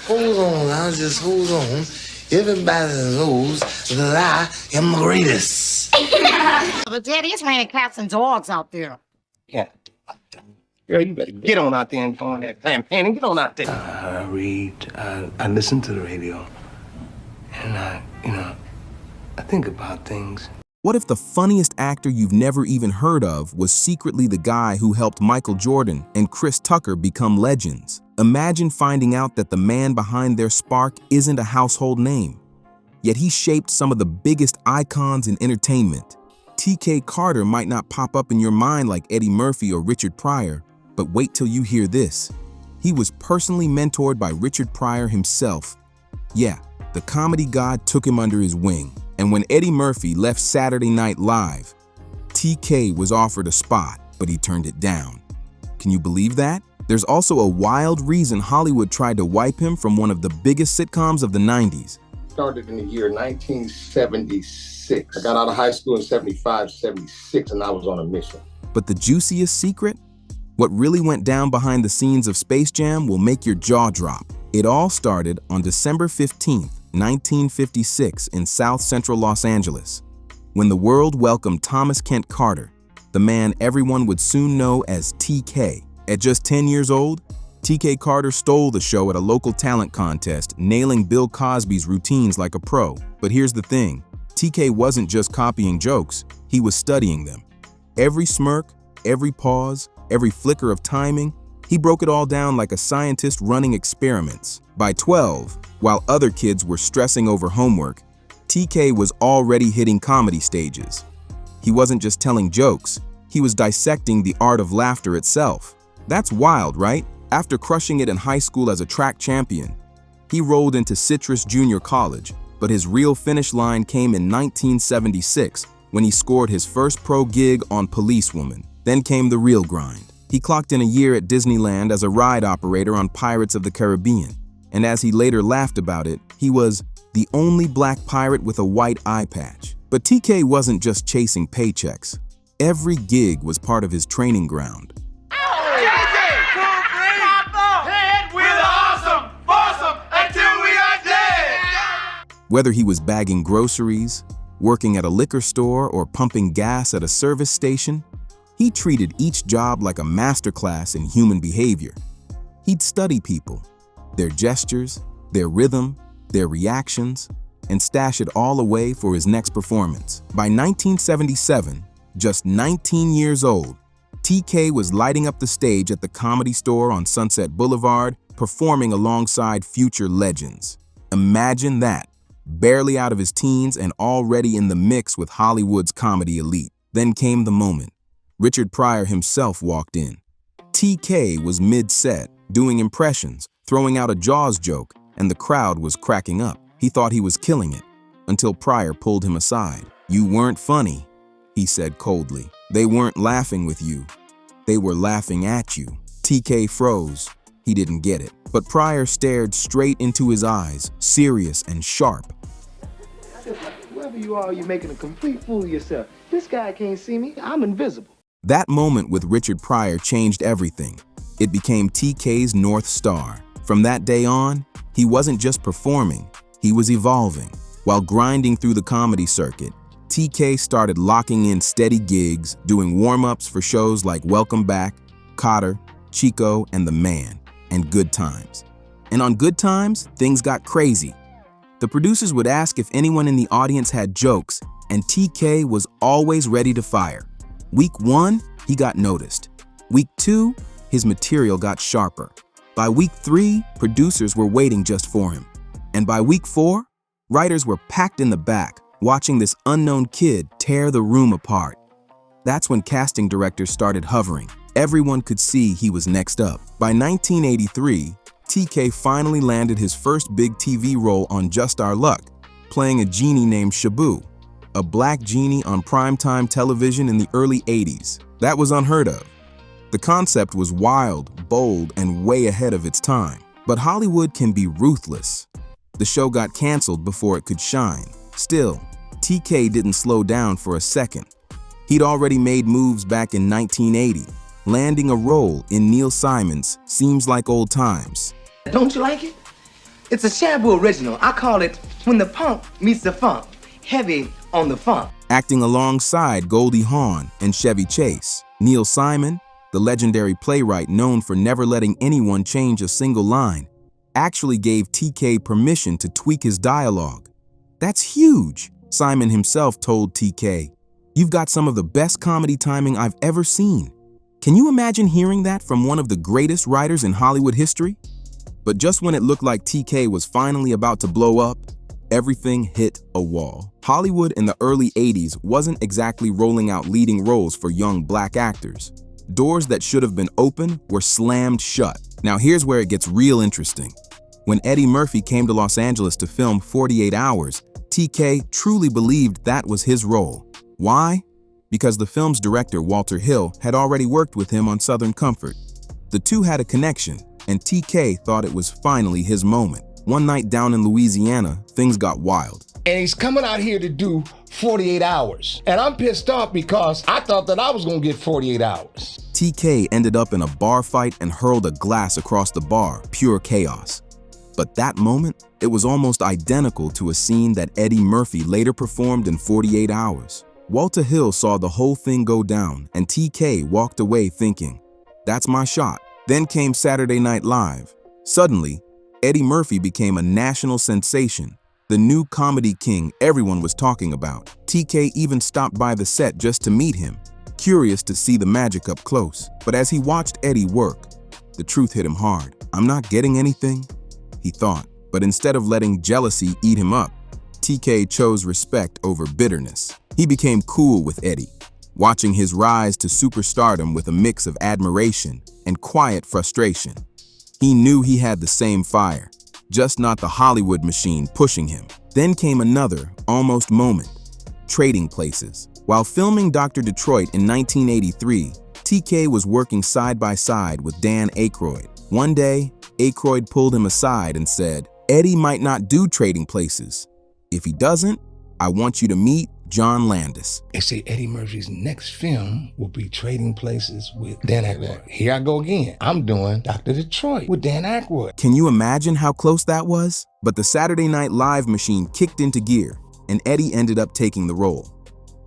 Hold on now, just hold on. Everybody knows that I am the greatest. But Daddy, it's raining cats and dogs out there. Yeah. Girl, you better get on out there and go on that damn painting. Get on out there. I read, I listen to the radio, and I think about things. What if the funniest actor you've never even heard of was secretly the guy who helped Michael Jordan and Chris Tucker become legends? Imagine finding out that the man behind their spark isn't a household name, yet he shaped some of the biggest icons in entertainment. T.K. Carter might not pop up in your mind like Eddie Murphy or Richard Pryor, but wait till you hear this. He was personally mentored by Richard Pryor himself. Yeah, the comedy god took him under his wing. And when Eddie Murphy left Saturday Night Live, TK was offered a spot, but he turned it down. Can you believe that? There's also a wild reason Hollywood tried to wipe him from one of the biggest sitcoms of the 90s. Started in the year 1976. I got out of high school in 75, 76, and I was on a mission. But the juiciest secret? What really went down behind the scenes of Space Jam will make your jaw drop. It all started on December 15th, 1956 in South Central Los Angeles, when the world welcomed Thomas Kent Carter, the man everyone would soon know as TK. At just 10 years old, TK Carter stole the show at a local talent contest, nailing Bill Cosby's routines like a pro. But here's the thing, TK wasn't just copying jokes, he was studying them. Every smirk, every pause, every flicker of timing, he broke it all down like a scientist running experiments. By 12, while other kids were stressing over homework, TK was already hitting comedy stages. He wasn't just telling jokes, he was dissecting the art of laughter itself. That's wild, right? After crushing it in high school as a track champion, he rolled into Citrus Junior College, but his real finish line came in 1976 when he scored his first pro gig on Policewoman. Then came the real grind. He clocked in a year at Disneyland as a ride operator on Pirates of the Caribbean, and as he later laughed about it, he was the only black pirate with a white eye patch. But TK wasn't just chasing paychecks. Every gig was part of his training ground. Whether he was bagging groceries, working at a liquor store, or pumping gas at a service station, he treated each job like a masterclass in human behavior. He'd study people, their gestures, their rhythm, their reactions, and stash it all away for his next performance. By 1977, just 19 years old, TK was lighting up the stage at the Comedy Store on Sunset Boulevard, performing alongside future legends. Imagine that, barely out of his teens and already in the mix with Hollywood's comedy elite. Then came the moment. Richard Pryor himself walked in. TK was mid-set, doing impressions, throwing out a Jaws joke, and the crowd was cracking up. He thought he was killing it, until Pryor pulled him aside. "You weren't funny," he said coldly. "They weren't laughing with you. They were laughing at you." TK froze. He didn't get it. But Pryor stared straight into his eyes, serious and sharp. "Whoever you are, you're making a complete fool of yourself. This guy can't see me. I'm invisible." That moment with Richard Pryor changed everything. It became TK's North Star. From that day on, he wasn't just performing, he was evolving. While grinding through the comedy circuit, TK started locking in steady gigs, doing warm-ups for shows like Welcome Back, Cotter, Chico, and The Man, and Good Times. And on Good Times, things got crazy. The producers would ask if anyone in the audience had jokes, and TK was always ready to fire. Week 1, he got noticed. Week 2, his material got sharper. By week 3, producers were waiting just for him. And by week 4, writers were packed in the back, watching this unknown kid tear the room apart. That's when casting directors started hovering. Everyone could see he was next up. By 1983, TK finally landed his first big TV role on Just Our Luck, playing a genie named Shabu, a black genie on primetime television in the early 80s. That was unheard of. The concept was wild, bold, and way ahead of its time. But Hollywood can be ruthless. The show got canceled before it could shine. Still, TK didn't slow down for a second. He'd already made moves back in 1980, landing a role in Neil Simon's Seems Like Old Times. Don't you like it? It's a Shabu original. I call it When the Punk Meets the Funk. Heavy on the funk. Acting alongside Goldie Hawn and Chevy Chase, Neil Simon, the legendary playwright known for never letting anyone change a single line, actually gave TK permission to tweak his dialogue. That's huge. Simon himself told TK, "You've got some of the best comedy timing I've ever seen." Can you imagine hearing that from one of the greatest writers in Hollywood history? But just when it looked like TK was finally about to blow up, everything hit a wall. Hollywood in the early 80s wasn't exactly rolling out leading roles for young black actors. Doors that should have been open were slammed shut. Now here's where it gets real interesting. When Eddie Murphy came to Los Angeles to film 48 Hours, TK truly believed that was his role. Why? Because the film's director, Walter Hill, had already worked with him on Southern Comfort. The two had a connection, and TK thought it was finally his moment. One night down in Louisiana, things got wild. And he's coming out here to do 48 hours. And I'm pissed off because I thought that I was gonna get 48 hours. TK ended up in a bar fight and hurled a glass across the bar, pure chaos. But that moment, it was almost identical to a scene that Eddie Murphy later performed in 48 Hours. Walter Hill saw the whole thing go down, and TK walked away thinking, "That's my shot." Then came Saturday Night Live. Suddenly, Eddie Murphy became a national sensation, the new comedy king everyone was talking about. TK even stopped by the set just to meet him, curious to see the magic up close. But as he watched Eddie work, the truth hit him hard. "I'm not getting anything," he thought. But instead of letting jealousy eat him up, TK chose respect over bitterness. He became cool with Eddie, watching his rise to superstardom with a mix of admiration and quiet frustration. He knew he had the same fire, just not the Hollywood machine pushing him. Then came another, almost moment, Trading Places. While filming Dr. Detroit in 1983, TK was working side by side with Dan Aykroyd. One day, Aykroyd pulled him aside and said, "Eddie might not do Trading Places. If he doesn't, I want you to meet John Landis." They say Eddie Murphy's next film will be Trading Places with Dan Aykroyd. Here I go again. I'm doing Dr. Detroit with Dan Aykroyd. Can you imagine how close that was? But the Saturday Night Live machine kicked into gear, and Eddie ended up taking the role.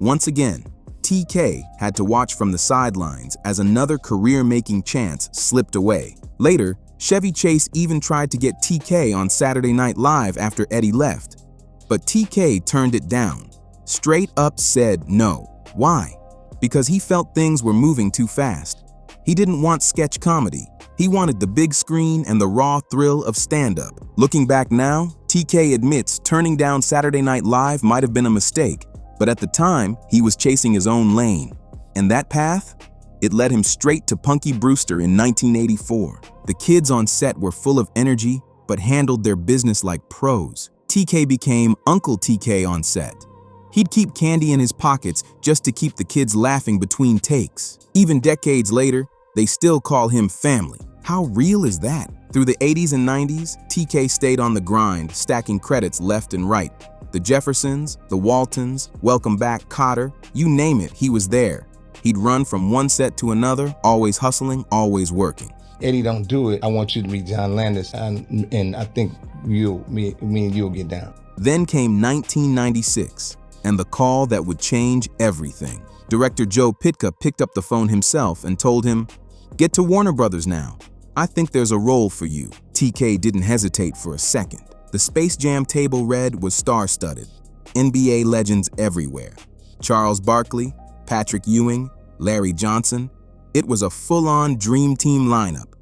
Once again, TK had to watch from the sidelines as another career-making chance slipped away. Later, Chevy Chase even tried to get TK on Saturday Night Live after Eddie left. But TK turned it down. Straight up said no. Why? Because he felt things were moving too fast. He didn't want sketch comedy. He wanted the big screen and the raw thrill of stand-up. Looking back now, TK admits turning down Saturday Night Live might have been a mistake, but at the time, he was chasing his own lane. And that path? It led him straight to Punky Brewster in 1984. The kids on set were full of energy, but handled their business like pros. TK became Uncle TK on set. He'd keep candy in his pockets just to keep the kids laughing between takes. Even decades later, they still call him family. How real is that? Through the 80s and 90s, TK stayed on the grind, stacking credits left and right. The Jeffersons, the Waltons, Welcome Back, Cotter, you name it, he was there. He'd run from one set to another, always hustling, always working. Eddie, don't do it. I want you to meet John Landis, and I think me and you'll get down. Then came 1996, and the call that would change everything. Director Joe Pytka picked up the phone himself and told him, "Get to Warner Brothers now. I think there's a role for you." TK didn't hesitate for a second. The Space Jam table read was star-studded. NBA legends everywhere. Charles Barkley, Patrick Ewing, Larry Johnson. It was a full-on dream team lineup.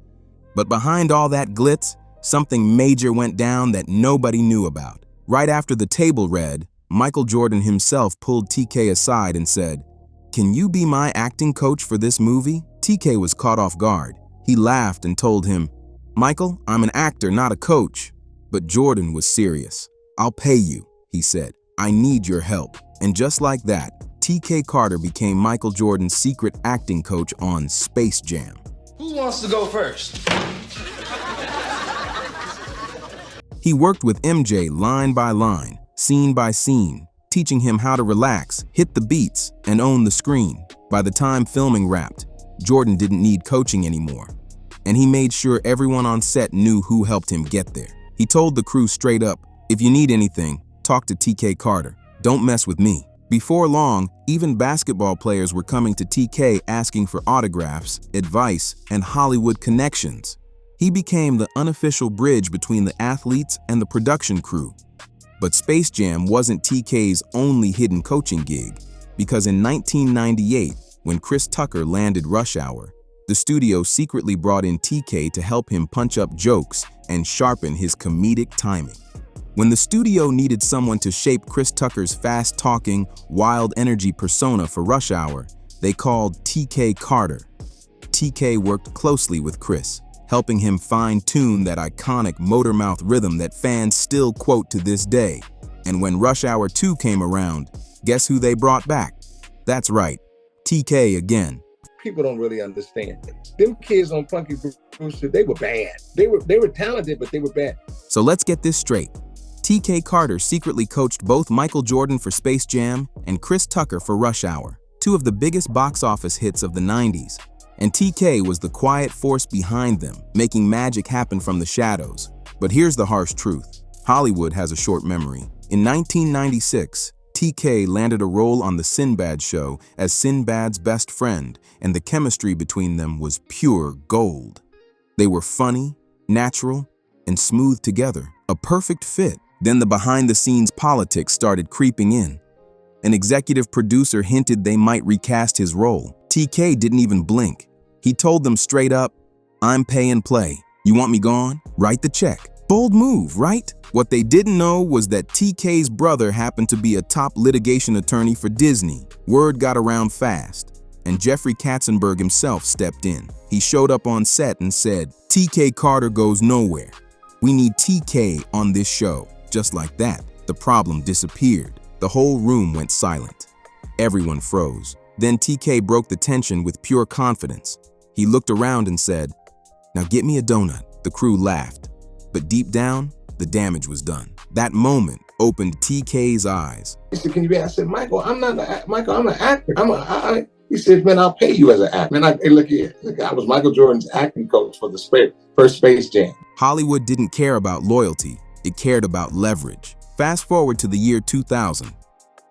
But behind all that glitz, something major went down that nobody knew about. Right after the table read, Michael Jordan himself pulled TK aside and said, "Can you be my acting coach for this movie?" TK was caught off guard. He laughed and told him, "Michael, I'm an actor, not a coach." But Jordan was serious. "I'll pay you," he said. "I need your help." And just like that, TK Carter became Michael Jordan's secret acting coach on Space Jam. Who wants to go first? He worked with MJ line by line, scene by scene, teaching him how to relax, hit the beats, and own the screen. By the time filming wrapped, Jordan didn't need coaching anymore, and he made sure everyone on set knew who helped him get there. He told the crew straight up, "If you need anything, talk to TK Carter. Don't mess with me." Before long, even basketball players were coming to TK asking for autographs, advice, and Hollywood connections. He became the unofficial bridge between the athletes and the production crew. But Space Jam wasn't TK's only hidden coaching gig, because in 1998, when Chris Tucker landed Rush Hour, the studio secretly brought in TK to help him punch up jokes and sharpen his comedic timing. When the studio needed someone to shape Chris Tucker's fast-talking, wild energy persona for Rush Hour, they called TK Carter. TK worked closely with Chris, helping him fine-tune that iconic motor mouth rhythm that fans still quote to this day. And when Rush Hour 2 came around, guess who they brought back? That's right, TK again. People don't really understand it. Them kids on Punky Brewster, they were bad. They were talented, but they were bad. So let's get this straight. TK Carter secretly coached both Michael Jordan for Space Jam and Chris Tucker for Rush Hour, two of the biggest box office hits of the 90s. And TK was the quiet force behind them, making magic happen from the shadows. But here's the harsh truth. Hollywood has a short memory. In 1996, TK landed a role on The Sinbad Show as Sinbad's best friend, and the chemistry between them was pure gold. They were funny, natural, and smooth together, a perfect fit. Then the behind-the-scenes politics started creeping in. An executive producer hinted they might recast his role. TK didn't even blink. He told them straight up, "I'm pay and play. You want me gone? Write the check." Bold move, right? What they didn't know was that TK's brother happened to be a top litigation attorney for Disney. Word got around fast, and Jeffrey Katzenberg himself stepped in. He showed up on set and said, "TK Carter goes nowhere. We need TK on this show." Just like that, the problem disappeared. The whole room went silent. Everyone froze. Then TK broke the tension with pure confidence. He looked around and said, "Now get me a donut." The crew laughed. But deep down, the damage was done. That moment opened TK's eyes. He said, "Can you be?" I said, "Michael, I'm not Michael, I'm an actor. He said, "Man, I'll pay you as an actor." Man, hey, look here. I was Michael Jordan's acting coach for the first Space Jam. Hollywood didn't care about loyalty. It cared about leverage. Fast forward to the year 2000.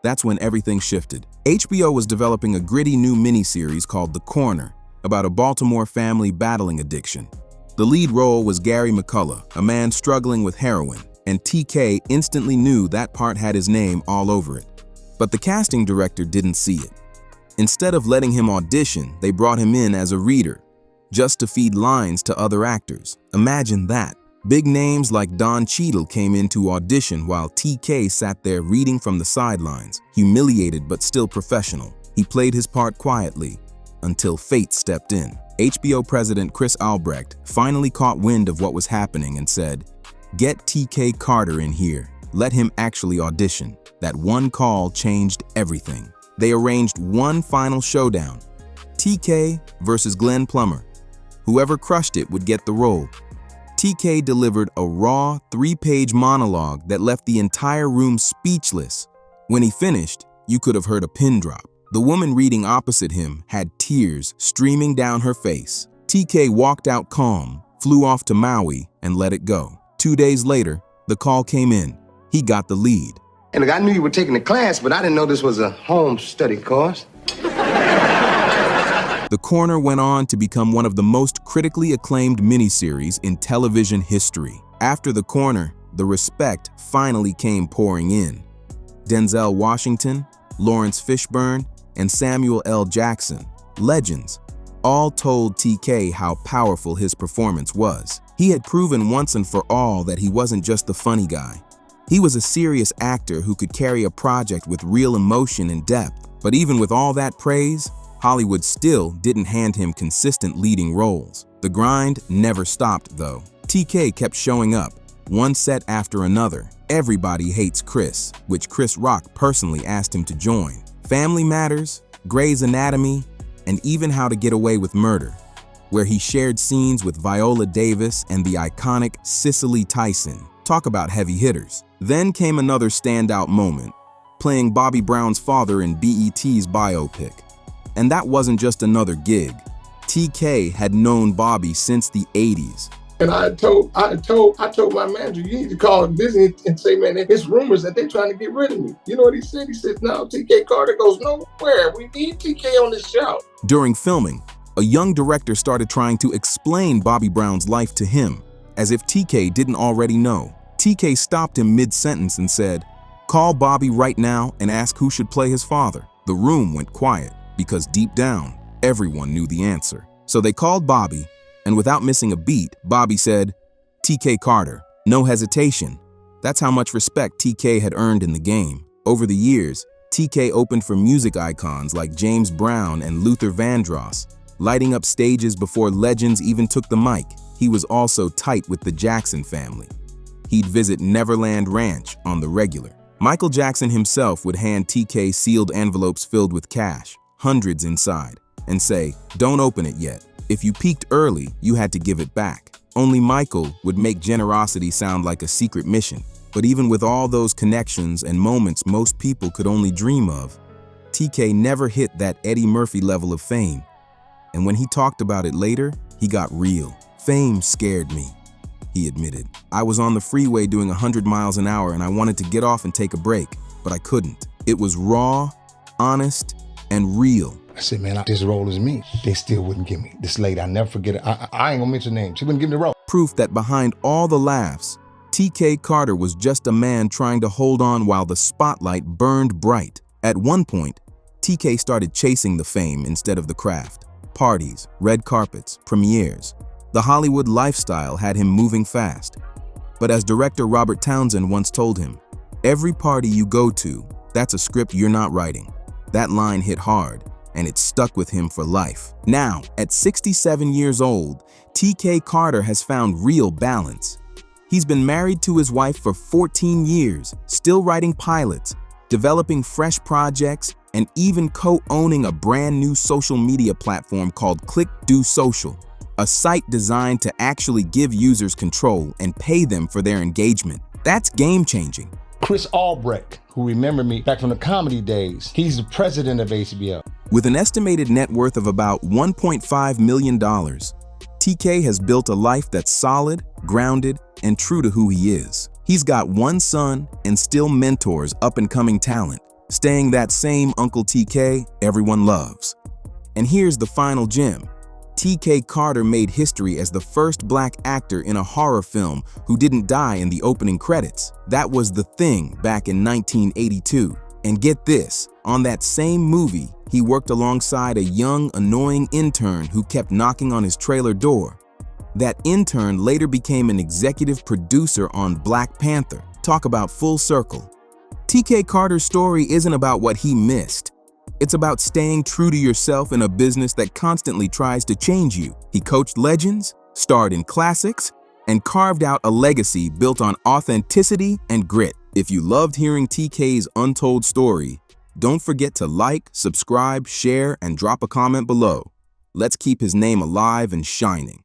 That's when everything shifted. HBO was developing a gritty new miniseries called The Corner, about a Baltimore family battling addiction. The lead role was Gary McCullough, a man struggling with heroin, and TK instantly knew that part had his name all over it. But the casting director didn't see it. Instead of letting him audition, they brought him in as a reader, just to feed lines to other actors. Imagine that. Big names like Don Cheadle came in to audition while TK sat there reading from the sidelines, humiliated but still professional. He played his part quietly until fate stepped in. HBO president Chris Albrecht finally caught wind of what was happening and said, "Get TK Carter in here. Let him actually audition." That one call changed everything. They arranged one final showdown, TK versus Glenn Plummer. Whoever crushed it would get the role. TK delivered a raw, 3-page monologue that left the entire room speechless. When he finished, you could have heard a pin drop. The woman reading opposite him had tears streaming down her face. TK walked out calm, flew off to Maui, and let it go. 2 days later, the call came in. He got the lead. And look, I knew you were taking the class, but I didn't know this was a home study course. The Corner went on to become one of the most critically acclaimed miniseries in television history. After The Corner, the respect finally came pouring in. Denzel Washington, Lawrence Fishburne, and Samuel L. Jackson, legends, all told TK how powerful his performance was. He had proven once and for all that he wasn't just the funny guy. He was a serious actor who could carry a project with real emotion and depth. But even with all that praise, Hollywood still didn't hand him consistent leading roles. The grind never stopped, though. TK kept showing up, one set after another. Everybody Hates Chris, which Chris Rock personally asked him to join. Family Matters, Grey's Anatomy, and even How to Get Away with Murder, where he shared scenes with Viola Davis and the iconic Cicely Tyson. Talk about heavy hitters. Then came another standout moment, playing Bobby Brown's father in BET's biopic. And that wasn't just another gig. TK had known Bobby since the 80s. And I told my manager, you need to call Disney and say, man, it's rumors that they're trying to get rid of me. You know what he said? He said, no, TK Carter goes nowhere. We need TK on this show. During filming, a young director started trying to explain Bobby Brown's life to him, as if TK didn't already know. TK stopped him mid-sentence and said, "Call Bobby right now and ask who should play his father." The room went quiet because deep down, everyone knew the answer. So they called Bobby, and without missing a beat, Bobby said, "TK Carter." No hesitation. That's how much respect TK had earned in the game. Over the years, TK opened for music icons like James Brown and Luther Vandross, lighting up stages before legends even took the mic. He was also tight with the Jackson family. He'd visit Neverland Ranch on the regular. Michael Jackson himself would hand TK sealed envelopes filled with cash, hundreds inside, and say, "Don't open it yet. If you peeked early, you had to give it back." Only Michael would make generosity sound like a secret mission. But even with all those connections and moments most people could only dream of, TK never hit that Eddie Murphy level of fame. And when he talked about it later, he got real. "Fame scared me," he admitted. "I was on the freeway doing 100 miles an hour and I wanted to get off and take a break, but I couldn't." It was raw, honest, and real. I said, man, this role is me. They still wouldn't give me. This lady, I'll never forget it. I ain't gonna mention her name. She wouldn't give me the role. Proof that behind all the laughs, TK Carter was just a man trying to hold on while the spotlight burned bright. At one point, TK started chasing the fame instead of the craft. Parties, red carpets, premieres. The Hollywood lifestyle had him moving fast. But as director Robert Townsend once told him, "Every party you go to, that's a script you're not writing." That line hit hard, and it stuck with him for life. Now, at 67 years old, TK Carter has found real balance. He's been married to his wife for 14 years, still writing pilots, developing fresh projects, and even co-owning a brand new social media platform called Click Do Social, a site designed to actually give users control and pay them for their engagement. That's game-changing. Chris Albrecht, who remembered me back from the comedy days, he's the president of HBO. With an estimated net worth of about $1.5 million, TK has built a life that's solid, grounded, and true to who he is. He's got one son and still mentors up-and-coming talent, staying that same Uncle TK everyone loves. And here's the final gem. TK Carter made history as the first black actor in a horror film who didn't die in the opening credits. That was The Thing back in 1982. And get this, on that same movie, he worked alongside a young, annoying intern who kept knocking on his trailer door. That intern later became an executive producer on Black Panther. Talk about full circle. TK Carter's story isn't about what he missed. It's about staying true to yourself in a business that constantly tries to change you. He coached legends, starred in classics, and carved out a legacy built on authenticity and grit. If you loved hearing TK's untold story, don't forget to like, subscribe, share, and drop a comment below. Let's keep his name alive and shining.